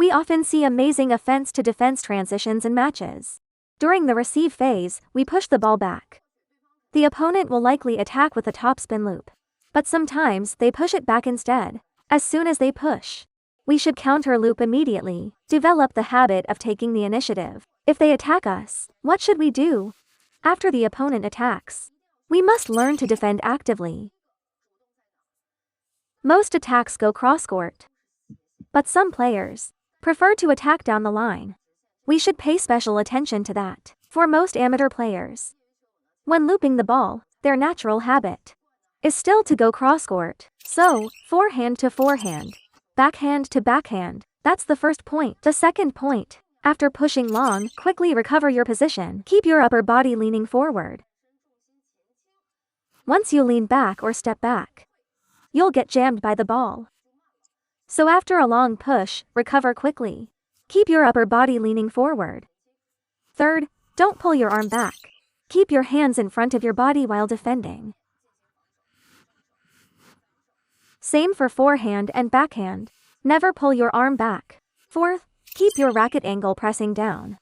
We often see amazing offense-to-defense transitions in matches. During the receive phase, we push the ball back. The opponent will likely attack with a topspin loop. But sometimes they push it back instead. As soon as they push, we should counter loop immediately. Develop the habit of taking the initiative. If they attack us, what should we do? After the opponent attacks, we must learn to defend actively. Most attacks go cross-court, but some players prefer to attack down the line. We should pay special attention to that. For most amateur players, when looping the ball, their natural habit is still to go cross-court. So, forehand to forehand, backhand to backhand, that's the first point. The second point, after pushing long, quickly recover your position. Keep your upper body leaning forward. Once you lean back or step back, you'll get jammed by the ball. So after a long push, recover quickly. Keep your upper body leaning forward. Third, don't pull your arm back. Keep your hands in front of your body while defending. Same for forehand and backhand. Never pull your arm back. Fourth, keep your racket angle pressing down.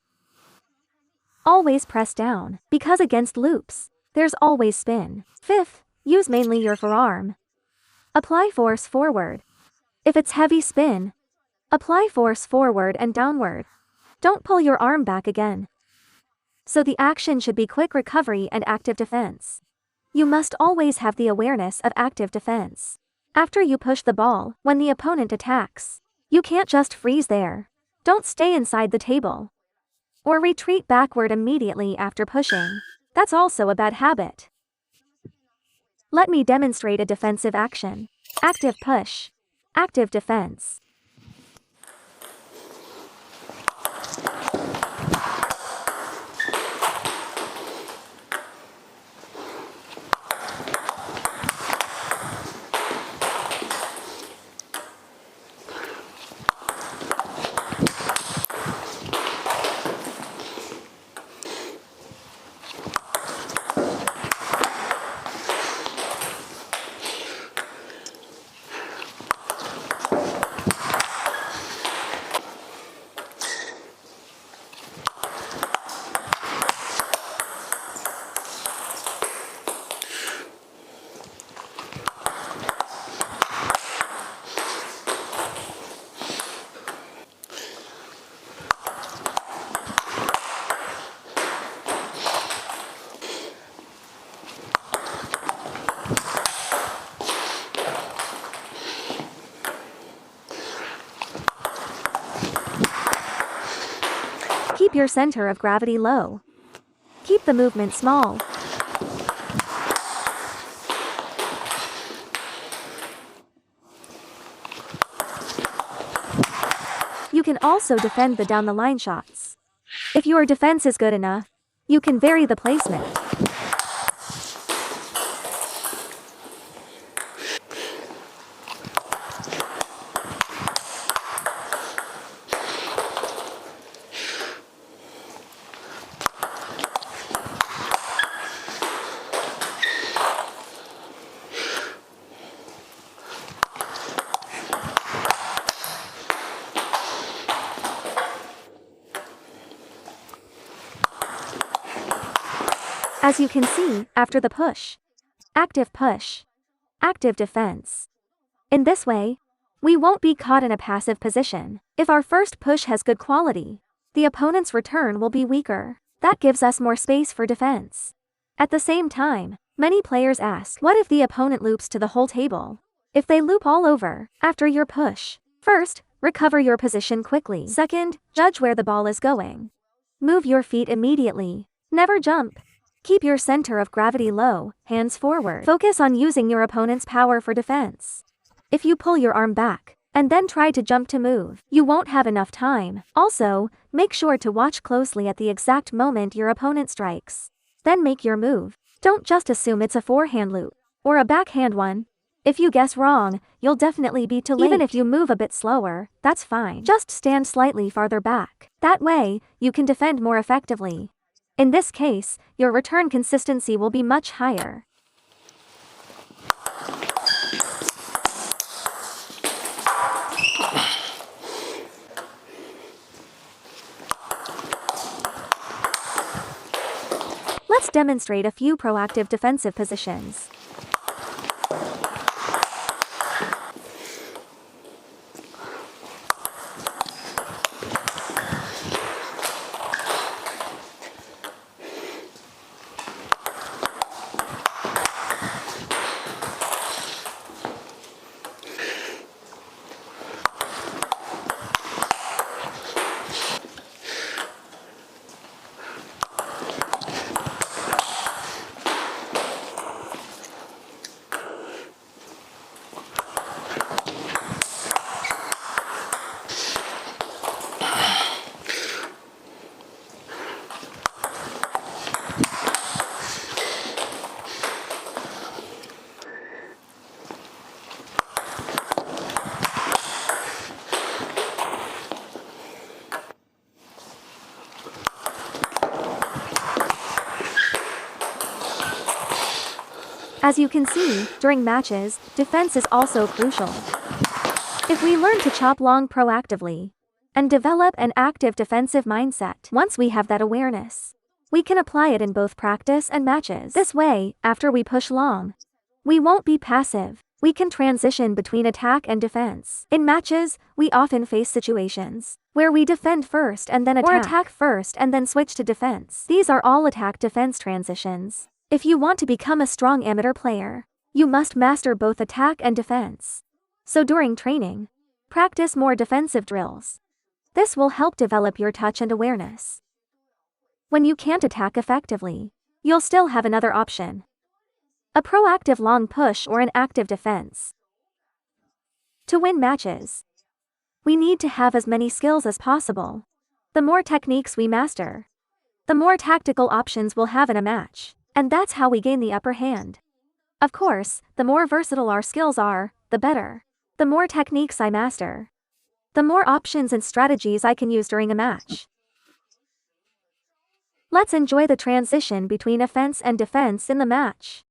Always press down, because against loops, there's always spin. Fifth, use mainly your forearm. Apply force forward. If it's heavy spin, apply force forward and downward. Don't pull your arm back again. So the action should be quick recovery and active defense. You must always have the awareness of active defense. After you push the ball, when the opponent attacks, you can't just freeze there. Don't stay inside the table. Or retreat backward immediately after pushing. That's also a bad habit. Let me demonstrate a defensive action. Active push. Active defense. Keep your center of gravity low. Keep the movement small. You can also defend the down-the-line shots. If your defense is good enough, you can vary the placement. As you can see, after the push, active push, active defense. In this way, we won't be caught in a passive position. If our first push has good quality, the opponent's return will be weaker. That gives us more space for defense. At the same time, many players ask, what if the opponent loops to the whole table? If they loop all over, after your push, first, recover your position quickly. Second, judge where the ball is going. Move your feet immediately. Never jump. Keep your center of gravity low, hands forward. Focus on using your opponent's power for defense. If you pull your arm back, and then try to jump to move, you won't have enough time. Also, make sure to watch closely at the exact moment your opponent strikes. Then make your move. Don't just assume it's a forehand loop, or a backhand one. If you guess wrong, you'll definitely be too late. Even if you move a bit slower, that's fine. Just stand slightly farther back. That way, you can defend more effectively. In this case, your return consistency will be much higher. let's demonstrate a few proactive defensive positions. As you can see, during matches, defense is also crucial. If we learn to chop long proactively and develop an active defensive mindset, once we have that awareness, we can apply it in both practice and matches. This way, after we push long, we won't be passive. We can transition between attack and defense. In matches, we often face situations where we defend first and then attack, or attack first and then switch to defense. These are all attack-defense transitions. If you want to become a strong amateur player, you must master both attack and defense. So during training, practice more defensive drills. This will help develop your touch and awareness. When you can't attack effectively, you'll still have another option: a proactive long push or an active defense. To win matches, we need to have as many skills as possible. The more techniques we master, the more tactical options we'll have in a match. And that's how we gain the upper hand. Of course, the more versatile our skills are, the better. The more techniques I master, the more options and strategies I can use during a match. Let's enjoy the transition between offense and defense in the match.